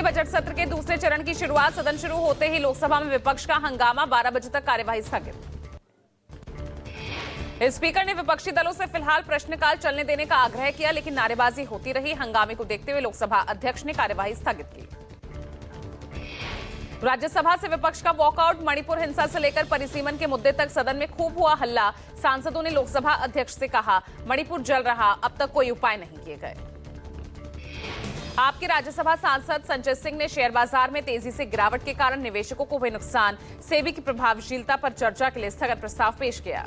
Budget सत्र के दूसरे चरण की शुरुआत। सदन शुरू होते ही लोकसभा में विपक्ष का हंगामा, 12 बजे तक कार्यवाही स्थगित। स्पीकर ने विपक्षी दलों से फिलहाल प्रश्नकाल चलने देने का आग्रह किया, लेकिन नारेबाजी होती रही। हंगामे को देखते हुए लोकसभा अध्यक्ष ने कार्यवाही स्थगित की। राज्यसभा से विपक्ष का वॉकआउट। मणिपुर हिंसा से लेकर परिसीमन के मुद्दे तक सदन में खूब हुआ हल्ला। सांसदों ने लोकसभा अध्यक्ष से कहा, मणिपुर जल रहा, अब तक कोई उपाय नहीं किए गए। आपके राज्यसभा सांसद संजय सिंह ने शेयर बाजार में तेजी से गिरावट के कारण निवेशकों को हुए नुकसान, सेबी की प्रभावशीलता पर चर्चा के लिए स्थगन प्रस्ताव पेश किया।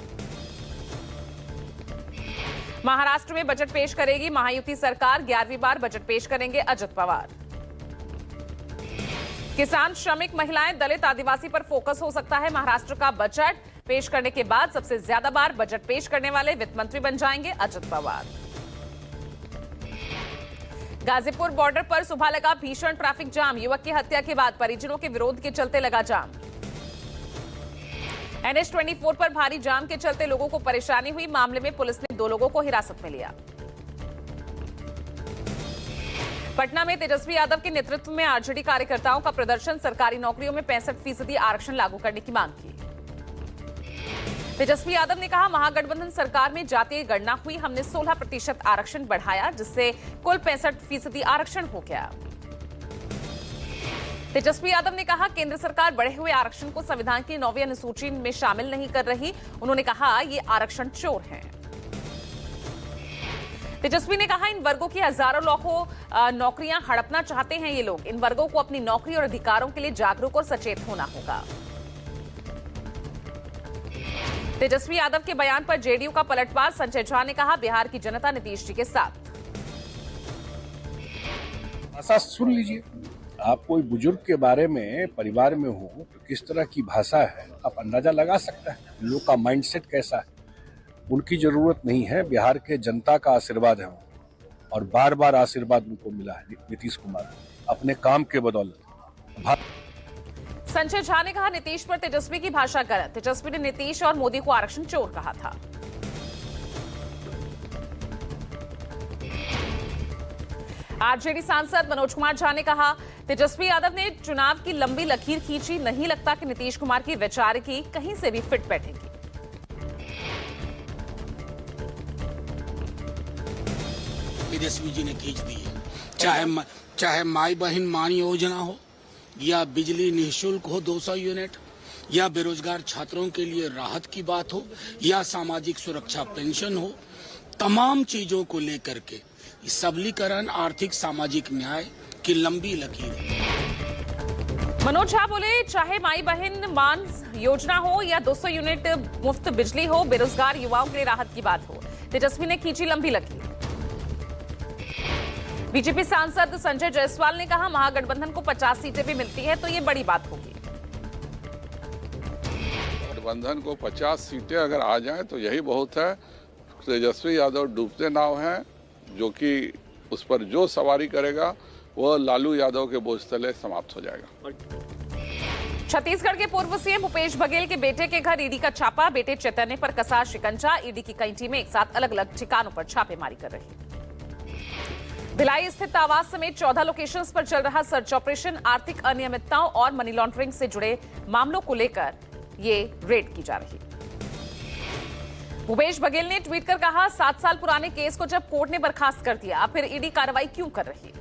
महाराष्ट्र में बजट पेश करेगी महायुति सरकार, 11वीं बार बजट पेश करेंगे अजित पवार। किसान, श्रमिक, महिलाएं, दलित, आदिवासी पर फोकस हो सकता है महाराष्ट्र का बजट। पेश करने के बाद सबसे ज्यादा बार बजट पेश करने वाले वित्त मंत्री बन जाएंगे अजित पवार। गाजीपुर बॉर्डर पर सुबह लगा भीषण ट्रैफिक जाम। युवक की हत्या के बाद परिजनों के विरोध के चलते लगा जाम। NH-24 पर भारी जाम के चलते लोगों को परेशानी हुई। मामले में पुलिस ने 2 लोगों को हिरासत में लिया। पटना में तेजस्वी यादव के नेतृत्व में आरजेडी कार्यकर्ताओं का प्रदर्शन। सरकारी नौकरियों में 65% आरक्षण लागू करने की मांग की। तेजस्वी यादव ने कहा, महागठबंधन सरकार में जातीय गणना हुई, हमने 16% आरक्षण बढ़ाया, जिससे कुल 65% आरक्षण हो गया। तेजस्वी यादव ने कहा, केंद्र सरकार बढ़े हुए आरक्षण को संविधान की 9वीं अनुसूची में शामिल नहीं कर रही। उन्होंने कहा, ये आरक्षण चोर हैं। तेजस्वी ने कहा, इन वर्गों की हजारों लाखों नौकरियां हड़पना चाहते हैं ये लोग। इन वर्गों को अपनी नौकरी और अधिकारों के लिए जागरूक और सचेत होना होगा। तेजस्वी यादव के बयान पर जेडीयू का पलटवार। संजय झा ने कहा, बिहार की जनता नीतीश जी के साथ। भाषा सुन लीजिए, आप कोई बुजुर्ग के बारे में परिवार में हो तो किस तरह की भाषा है आप अंदाजा लगा सकते हैं लोग का माइंडसेट कैसा है। उनकी जरूरत नहीं है, बिहार के जनता का आशीर्वाद है और बार बार आशीर्वाद उनको मिला है नीतीश कुमार अपने काम के बदौलत। संजय झा ने कहा, नीतीश पर तेजस्वी की भाषा गलत। तेजस्वी ने नीतीश और मोदी को आरक्षण चोर कहा था। आरजेडी सांसद मनोज कुमार झा ने कहा, तेजस्वी यादव ने चुनाव की लंबी लकीर खींची, नहीं लगता कि नीतीश कुमार की वैचारिकी कहीं से भी फिट बैठेगी। तेजस्वी जी ने खींच दी है, चाहे माई बहन मान योजना हो, या बिजली निःशुल्क हो 200 यूनिट, या बेरोजगार छात्रों के लिए राहत की बात हो, या सामाजिक सुरक्षा पेंशन हो, तमाम चीजों को लेकर के सबलीकरण, आर्थिक सामाजिक न्याय की लंबी लकीर है। मनोज झा बोले, चाहे माई बहन मान योजना हो या 200 यूनिट मुफ्त बिजली हो, बेरोजगार युवाओं के लिए राहत की बात हो, तेजस्वी ने खींची लंबी लकीर। बीजेपी सांसद संजय जायसवाल ने कहा, महागठबंधन को 50 सीटें भी मिलती है तो ये बड़ी बात होगी। गठबंधन को 50 सीटें अगर आ जाएं तो यही बहुत है। तेजस्वी यादव डूबते नाव हैं, जो कि उस पर जो सवारी करेगा वह लालू यादव के बोझ तले समाप्त हो जाएगा। छत्तीसगढ़ के पूर्व सीएम भूपेश बघेल के बेटे के घर ईडी का छापा। बेटे चैतन्य पर कसा शिकंजा। ईडी की कई टीमें एक साथ अलग अलग ठिकानों पर छापेमारी कर रही। भिलाई स्थित आवास समेत 14 लोकेशंस पर चल रहा सर्च ऑपरेशन। आर्थिक अनियमितताओं और मनी लॉन्ड्रिंग से जुड़े मामलों को लेकर ये रेड की जा रही। भूपेश बघेल ने ट्वीट कर कहा, 7 साल पुराने केस को जब कोर्ट ने बर्खास्त कर दिया, फिर ईडी कार्रवाई क्यों कर रही है।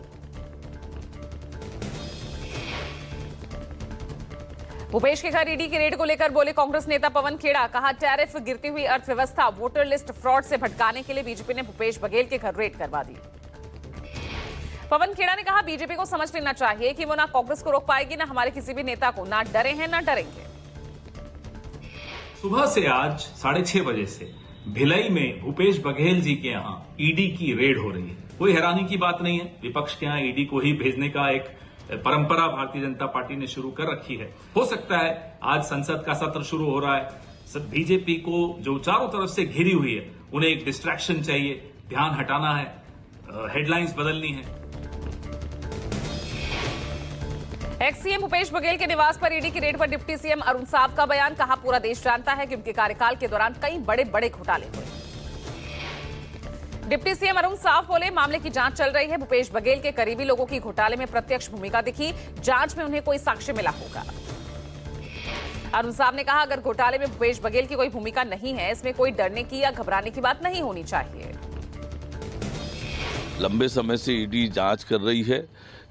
भूपेश के घर ईडी की रेड को लेकर बोले कांग्रेस नेता पवन खेड़ा। कहा, टैरिफ, गिरती हुई अर्थव्यवस्था, वोटर लिस्ट फ्रॉड से भटकाने के लिए बीजेपी ने भूपेश बघेल के घर रेड करवा दी। पवन खेड़ा ने कहा, बीजेपी को समझ लेना चाहिए कि वो ना कांग्रेस को रोक पाएगी, ना हमारे किसी भी नेता को। ना डरे हैं, ना डरेंगे। सुबह से आज 6:30 बजे से भिलाई में भूपेश बघेल जी के यहाँ ईडी की रेड हो रही है। कोई हैरानी की बात नहीं है। विपक्ष के यहाँ ईडी को ही भेजने का एक परंपरा भारतीय जनता पार्टी ने शुरू कर रखी है। हो सकता है आज संसद का सत्र शुरू हो रहा है, बीजेपी को जो चारों तरफ से घिरी हुई है उन्हें एक डिस्ट्रैक्शन चाहिए, ध्यान हटाना है, हेडलाइंस बदलनी है। एक्स सीएम भूपेश बघेल के निवास पर ईडी की रेड पर डिप्टी सीएम अरुण साव का बयान। कहा, पूरा देश जानता है कि उनके कार्यकाल के दौरान कई बड़े बड़े घोटाले हुए। डिप्टी सीएम अरुण साफ बोले, मामले की जांच चल रही है। भूपेश बघेल के करीबी लोगों की घोटाले में प्रत्यक्ष भूमिका दिखी, जांच में उन्हें कोई साक्ष्य मिला होगा। अरुण साफ ने कहा, अगर घोटाले में भूपेश बघेल की कोई भूमिका नहीं है, इसमें कोई डरने की या घबराने की बात नहीं होनी चाहिए। लंबे समय से ईडी जांच कर रही है।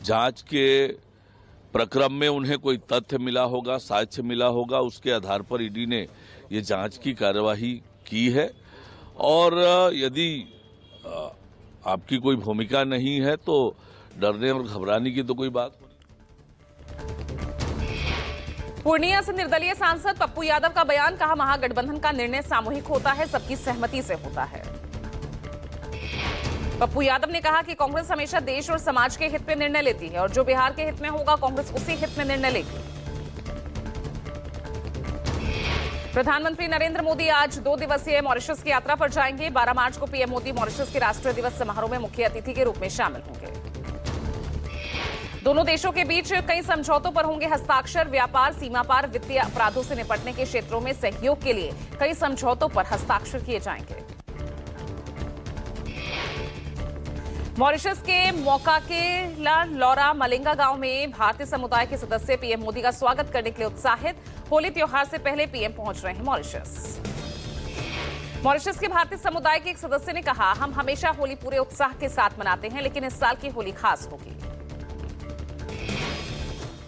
जांच के प्रक्रम में उन्हें कोई तथ्य मिला होगा, साक्ष्य मिला होगा, उसके आधार पर ईडी ने ये जांच की कार्यवाही की है। और यदि आपकी कोई भूमिका नहीं है तो डरने और घबराने की तो कोई बात नहीं। पूर्णिया से निर्दलीय सांसद पप्पू यादव का बयान, कहा महागठबंधन का निर्णय सामूहिक होता है, सबकी सहमति से होता है। पप्पू यादव ने कहा कि कांग्रेस हमेशा देश और समाज के हित में निर्णय लेती है और जो बिहार के हित में होगा कांग्रेस उसी हित में निर्णय लेगी। प्रधानमंत्री नरेंद्र मोदी आज 2 दिवसीय मॉरिशस की यात्रा पर जाएंगे। 12 मार्च को पीएम मोदी मॉरिशस के राष्ट्रीय दिवस समारोह में मुख्य अतिथि के रूप में शामिल होंगे। दोनों देशों के बीच कई समझौतों पर होंगे हस्ताक्षर। व्यापार, सीमा पार, वित्तीय अपराधों से निपटने के क्षेत्रों में सहयोग के लिए कई समझौतों पर हस्ताक्षर किए जाएंगे। मॉरिशस के मौका के लौरा मलिंगा गांव में भारतीय समुदाय के सदस्य पीएम मोदी का स्वागत करने के लिए उत्साहित। होली त्योहार से पहले पीएम पहुंच रहे हैं मॉरिशस। मॉरिशस के भारतीय समुदाय के एक सदस्य ने कहा, हम हमेशा होली पूरे उत्साह के साथ मनाते हैं, लेकिन इस साल की होली खास होगी।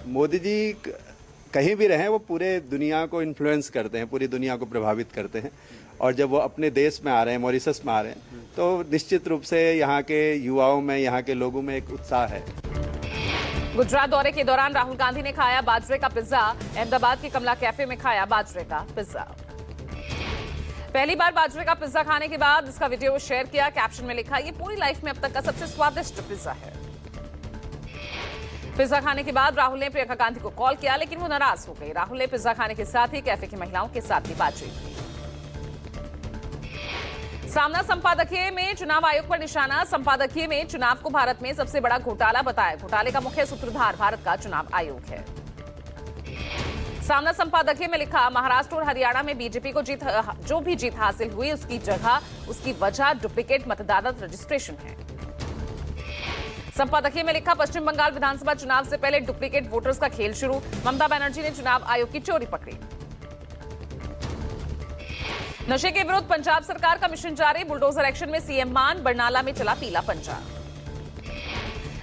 मोदी जी कहीं भी रहें वो पूरे दुनिया को इन्फ्लुएंस करते हैं, पूरी दुनिया को प्रभावित करते हैं। और जब वो अपने देश में आ रहे हैं, मॉरिशस में आ रहे हैं, तो निश्चित रूप से यहाँ के युवाओं में, यहाँ के लोगों में एक उत्साह है। गुजरात दौरे के दौरान राहुल गांधी ने खाया बाजरे का पिज्जा। अहमदाबाद के कमला कैफे में खाया बाजरे का पिज्जा। पहली बार बाजरे का पिज्जा खाने के बाद इसका वीडियो शेयर किया। कैप्शन में लिखा, ये पूरी लाइफ में अब तक का सबसे स्वादिष्ट पिज्जा है। पिज्जा खाने के बाद राहुल ने प्रियंका गांधी को कॉल किया, लेकिन वो नाराज हो गई। राहुल ने पिज्जा खाने के साथ ही कैफे की महिलाओं के साथ भी बातचीत की। सामना संपादकीय में चुनाव आयोग पर निशाना। संपादकीय में चुनाव को भारत में सबसे बड़ा घोटाला बताया। घोटाले का मुख्य सूत्रधार भारत का चुनाव आयोग है। सामना संपादकीय में लिखा, महाराष्ट्र और हरियाणा में बीजेपी को जो भी जीत हासिल हुई उसकी वजह डुप्लीकेट मतदाता रजिस्ट्रेशन है। संपादकीय में लिखा, पश्चिम बंगाल विधानसभा चुनाव से पहले डुप्लीकेट वोटर्स का खेल शुरू। ममता बनर्जी ने चुनाव आयोग की चोरी पकड़ी। नशे के विरुद्ध पंजाब सरकार का मिशन जारी। बुलडोजर एक्शन में सीएम मान। बरनाला में चला पीला पंजा।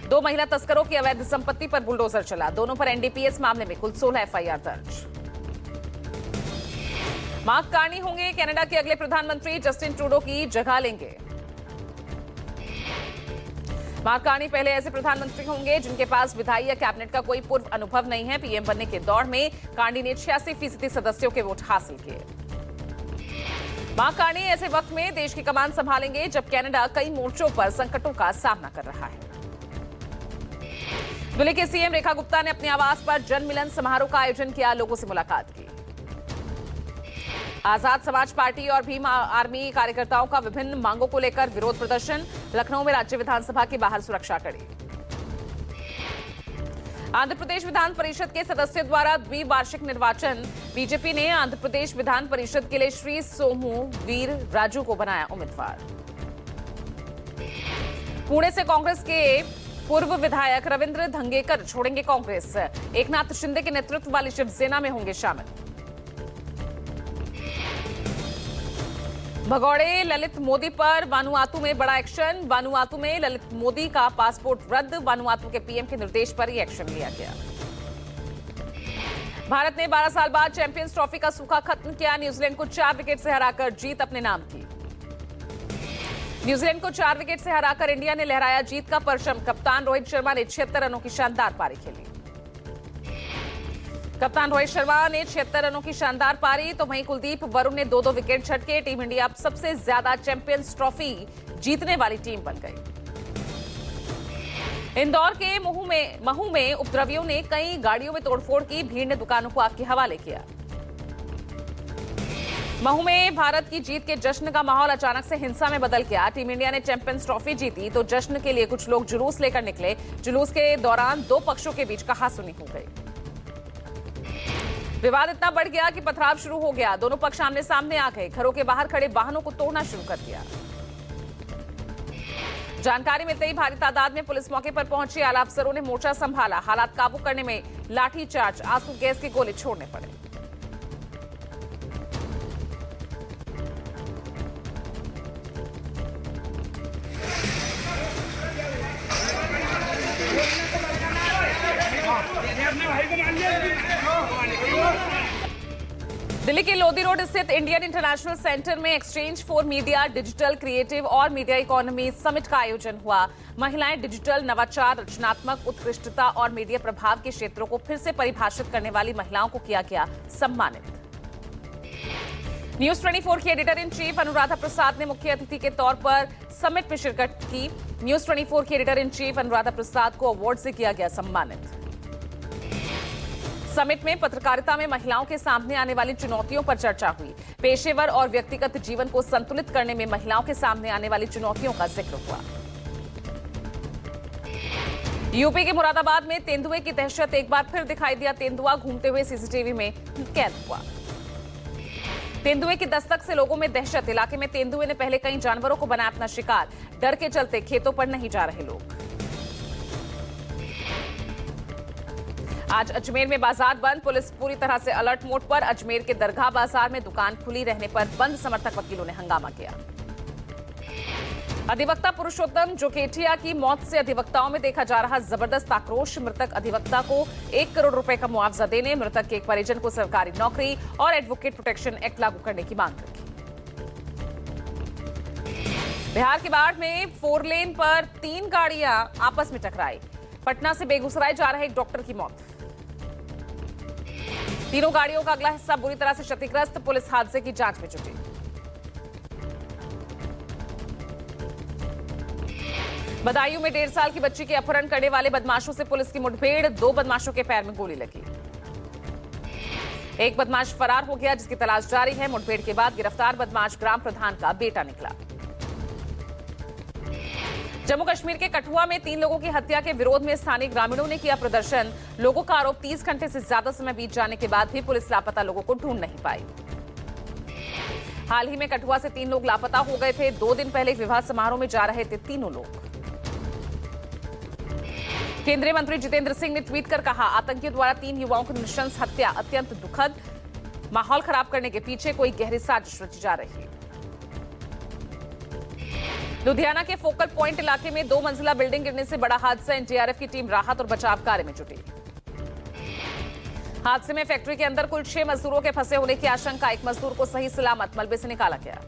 2 महिला तस्करों की अवैध संपत्ति पर बुलडोजर चला। दोनों पर एनडीपीएस मामले में कुल 16 एफआईआर दर्ज। मार्क कार्नी होंगे कनाडा के अगले प्रधानमंत्री। जस्टिन ट्रूडो की जगह लेंगे। मार्क कार्नी पहले ऐसे प्रधानमंत्री होंगे जिनके पास विधायी या कैबिनेट का कोई पूर्व अनुभव नहीं है। पीएम बनने के दौड़ में कार्नी ने 86% सदस्यों के वोट हासिल किए। मार्क कार्नी ऐसे वक्त में देश की कमान संभालेंगे जब कनाडा कई मोर्चों पर संकटों का सामना कर रहा है। दिल्ली के सीएम रेखा गुप्ता ने अपने आवास पर जन मिलन समारोह का आयोजन किया। लोगों से मुलाकात की। आजाद समाज पार्टी और भीम आर्मी कार्यकर्ताओं का विभिन्न मांगों को लेकर विरोध प्रदर्शन। लखनऊ में राज्य विधानसभा के बाहर सुरक्षा कड़ी। आंध्र प्रदेश विधान परिषद के सदस्यों द्वारा द्विवार्षिक निर्वाचन। बीजेपी ने आंध्र प्रदेश विधान परिषद के लिए श्री सोमू वीर राजू को बनाया उम्मीदवार। पुणे से कांग्रेस के पूर्व विधायक रविंद्र धंगेकर छोड़ेंगे कांग्रेस। एकनाथ शिंदे के नेतृत्व वाली शिवसेना में होंगे शामिल। भगौड़े ललित मोदी पर वानुआतू में बड़ा एक्शन। वानुआतू में ललित मोदी का पासपोर्ट रद्द। वानुआतू के पीएम के निर्देश पर यह एक्शन लिया गया। भारत ने 12 साल बाद चैंपियंस ट्रॉफी का सूखा खत्म किया। न्यूजीलैंड को 4 विकेट से हराकर जीत अपने नाम की। न्यूजीलैंड को 4 विकेट से हराकर इंडिया ने लहराया जीत का परचम। कप्तान रोहित शर्मा ने 76 रनों की शानदार पारी खेली। कप्तान रोहित शर्मा ने 76 रनों की शानदार पारी, तो वहीं कुलदीप वरुण ने 2-2 विकेट झटके। टीम इंडिया अब सबसे ज्यादा चैंपियंस ट्रॉफी जीतने वाली टीम बन गई। इंदौर के महू में उपद्रवियों ने कई गाड़ियों में तोड़फोड़ की। भीड़ ने दुकानों को आग के हवाले किया। महू में भारत की जीत के जश्न का माहौल अचानक से हिंसा में बदल गया। टीम इंडिया ने चैंपियंस ट्रॉफी जीती तो जश्न के लिए कुछ लोग जुलूस लेकर निकले। जुलूस के दौरान 2 पक्षों के बीच कहासुनी हो गई। विवाद इतना बढ़ गया कि पथराव शुरू हो गया। दोनों पक्ष आमने सामने आ गए। घरों के बाहर खड़े वाहनों को तोड़ना शुरू कर दिया। जानकारी मिलते ही भारी तादाद में पुलिस मौके पर पहुंची। आला अफसरों ने मोर्चा संभाला। हालात काबू करने में लाठीचार्ज, आंसू गैस के गोले छोड़ने पड़े। दिल्ली के लोधी रोड स्थित इंडियन इंटरनेशनल सेंटर में exchange for media, digital, creative और मीडिया इकोनॉमी समिट का आयोजन हुआ। महिलाएं डिजिटल, नवाचार, रचनात्मक, उत्कृष्टता और मीडिया प्रभाव के क्षेत्रों को फिर से परिभाषित करने वाली महिलाओं को किया गया सम्मानित। न्यूज 24 की editor in chief Anuradha Prasad ने मुख्य अतिथि के तौर पर समिट में शिरकत की। न्यूज 24 की editor in chief Anuradha Prasad को अवार्ड से किया गया सम्मानित। समिट में पत्रकारिता में महिलाओं के सामने आने वाली चुनौतियों पर चर्चा हुई। पेशेवर और व्यक्तिगत जीवन को संतुलित करने में महिलाओं के सामने आने वाली चुनौतियों का जिक्र हुआ। यूपी के मुरादाबाद में तेंदुए की दहशत एक बार फिर दिखाई दिया। तेंदुआ घूमते हुए सीसीटीवी में कैद हुआ। तेंदुए की दस्तक से लोगों में दहशत। इलाके में तेंदुए ने पहले कई जानवरों को बनाया अपना शिकार। डर के चलते खेतों पर नहीं जा रहे लोग। आज अजमेर में बाजार बंद। पुलिस पूरी तरह से अलर्ट मोड पर। अजमेर के दरगाह बाजार में दुकान खुली रहने पर बंद समर्थक वकीलों ने हंगामा किया। अधिवक्ता पुरुषोत्तम जोकेठिया की मौत से अधिवक्ताओं में देखा जा रहा जबरदस्त आक्रोश। मृतक अधिवक्ता को 1 करोड़ रुपए का मुआवजा देने, मृतक के एक परिजन को सरकारी नौकरी और एडवोकेट प्रोटेक्शन एक्ट लागू करने की मांग रखी। बिहार के बाढ़ में 4 लेन पर 3 गाड़ियां आपस में टकराई। पटना से बेगूसराय जा रहे एक डॉक्टर की मौत। तीनों गाड़ियों का अगला हिस्सा बुरी तरह से क्षतिग्रस्त। पुलिस हादसे की जांच में जुटी। बदायूं में 1.5 साल की बच्ची के अपहरण करने वाले बदमाशों से पुलिस की मुठभेड़। 2 बदमाशों के पैर में गोली लगी। एक बदमाश फरार हो गया, जिसकी तलाश जारी है। मुठभेड़ के बाद गिरफ्तार बदमाश ग्राम प्रधान का बेटा निकला। जम्मू कश्मीर के कठुआ में 3 लोगों की हत्या के विरोध में स्थानीय ग्रामीणों ने किया प्रदर्शन। लोगों का आरोप 30 घंटे से ज्यादा समय बीत जाने के बाद भी पुलिस लापता लोगों को ढूंढ नहीं पाई। हाल ही में कठुआ से 3 लोग लापता हो गए थे। 2 दिन पहले विवाह समारोह में जा रहे थे तीनों लोग। केंद्रीय मंत्री जितेंद्र सिंह ने ट्वीट कर कहा, आतंकियों द्वारा 3 युवाओं की नृशंस हत्या अत्यंत दुखद। माहौल खराब करने के पीछे कोई गहरी साजिश रची जा रही है। लुधियाना के फोकल पॉइंट इलाके में 2 मंजिला बिल्डिंग गिरने से बड़ा हादसा। एनडीआरएफ की टीम राहत और बचाव कार्य में जुटी। हादसे में फैक्ट्री के अंदर कुल 6 मजदूरों के फंसे होने की आशंका। एक मजदूर को सही सलामत मलबे से निकाला गया।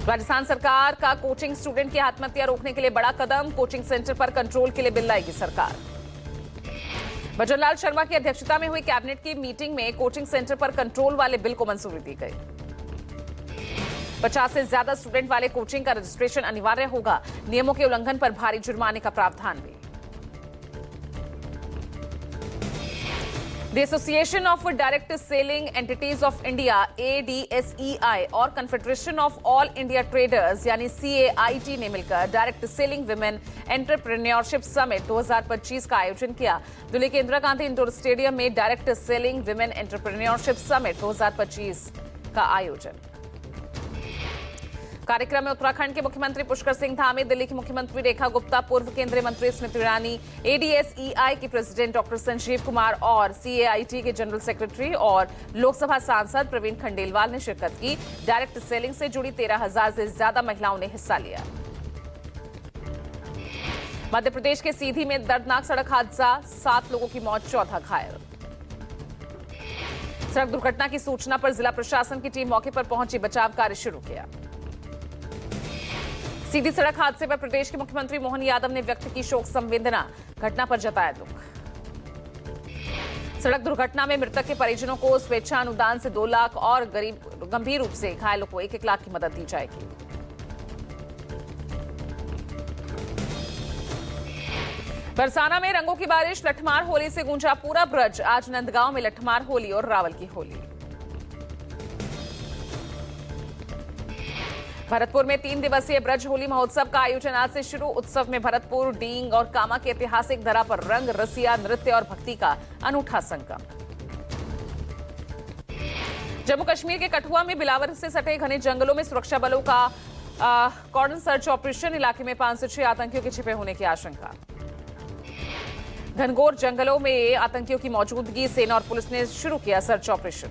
राजस्थान सरकार का कोचिंग स्टूडेंट की आत्महत्या रोकने के लिए बड़ा कदम। कोचिंग सेंटर पर कंट्रोल के लिए बिल लाएगी सरकार। भजनलाल शर्मा की अध्यक्षता में हुई कैबिनेट की मीटिंग में कोचिंग सेंटर पर कंट्रोल वाले बिल को मंजूरी दी गई। 50 से ज्यादा स्टूडेंट वाले कोचिंग का रजिस्ट्रेशन अनिवार्य होगा। नियमों के उल्लंघन पर भारी जुर्माने का प्रावधान भी। The association of direct selling entities of India ADSEI और confederation of all India traders यानी CAIT ने मिलकर direct selling women entrepreneurship summit 2025 का आयोजन किया। दिल्ली के इंदिरा गांधी इंडोर स्टेडियम में direct selling women entrepreneurship summit 2025 का आयोजन। कार्यक्रम में उत्तराखंड के मुख्यमंत्री पुष्कर सिंह धामी, दिल्ली की मुख्यमंत्री रेखा गुप्ता, पूर्व केंद्रीय मंत्री स्मृति ईरानी, ADSEI के प्रेसिडेंट डॉक्टर संजीव कुमार और CAIT के जनरल सेक्रेटरी और लोकसभा सांसद प्रवीण खंडेलवाल ने शिरकत की। डायरेक्ट सेलिंग से जुड़ी 13,000 से ज्यादा महिलाओं ने हिस्सा लिया। मध्य प्रदेश के सीधी में दर्दनाक सड़क हादसा, 7 लोगों की मौत, 14 घायल। सड़क दुर्घटना की सूचना पर जिला प्रशासन की टीम मौके पर पहुंची, बचाव कार्य शुरू किया। सीधी सड़क हादसे पर प्रदेश के मुख्यमंत्री मोहन यादव ने व्यक्त की शोक संवेदना, घटना पर जताया दुख। सड़क दुर्घटना में मृतक के परिजनों को स्वेच्छा अनुदान से 2 लाख और गंभीर रूप से घायलों को 1-1 लाख की मदद दी जाएगी। बरसाना में रंगों की बारिश, लठमार होली से गूंजा पूरा ब्रज। आज नंदगांव में लठमार होली और रावल की होली। भरतपुर में 3 दिवसीय ब्रज होली महोत्सव का आयोजन आज से शुरू। उत्सव में भरतपुर, डींग और कामा के ऐतिहासिक धरा पर रंग, रसिया, नृत्य और भक्ति का अनूठा संगम। जम्मू कश्मीर के कठुआ में बिलावर से सटे घने जंगलों में सुरक्षा बलों का कॉर्डन सर्च ऑपरेशन। इलाके में 5 से 6 आतंकियों के छिपे होने की आशंका। घनघोर जंगलों में आतंकियों की मौजूदगी, सेना और पुलिस ने शुरू किया सर्च ऑपरेशन।